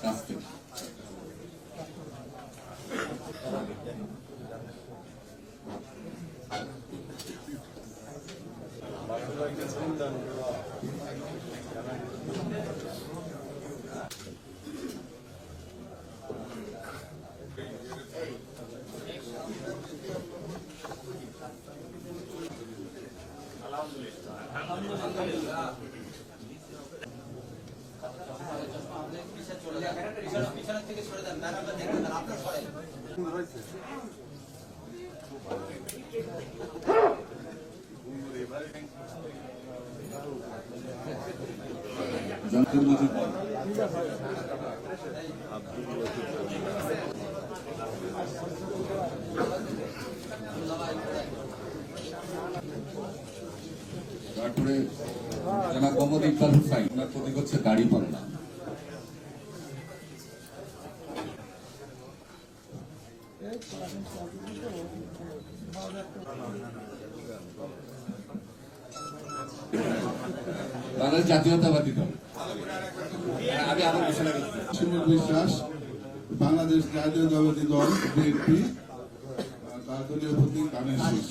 কাছ থেকে। তারপরে জনাব মোহাম্মদ ইকবাল হুসাইন, ওনার প্রতীক হচ্ছে দাড়ি পাল্লা। বাংলাদেশ জাতীয়তাবাদী দল। আমি আমার শিমুল বিশ্বাস, বাংলাদেশ জাতীয়তাবাদী দল বিএনপি, তার দলীয় প্রতীক কানের শীষ।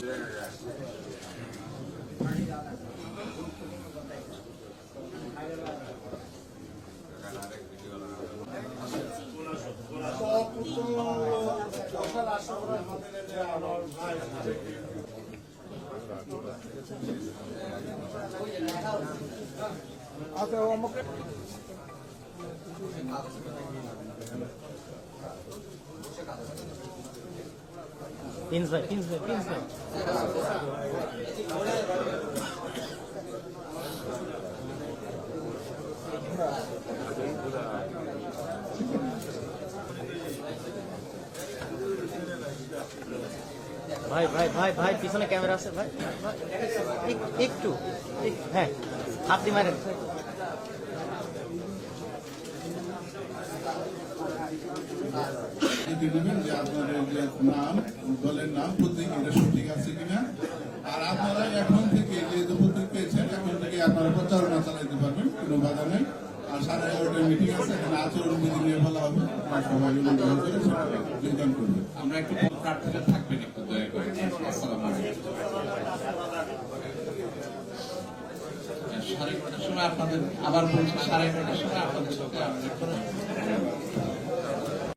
ভাই ভাই ভাই ভাই পিছনে ক্যামেরা আছে ভাই, একটু হ্যাঁ আপনি মারেন। যে আপনাদের যে নাম, দলের নাম, প্রতীক, এটা সঠিক আছে কিনা। আর আপনারা এখন থেকে যেহেতু প্রতীক পেয়েছেন, এখন থেকে আপনারা প্রচারণা চালাইতে পারবেন, কোনো বাধা নেই। আর 11:30 মিটিং আছে, এখানে আচরণ বিধি নিয়ে বলা হবে, সবাই যোগদান করবে। আমরা একটু প্রার্থীরা থাকবেন একটু দয়া করে। আসসালামু আলাইকুম। 9:30টার সময় আপনাদের, আবার বলছি 9:30টার সময় আপনাদের সাথে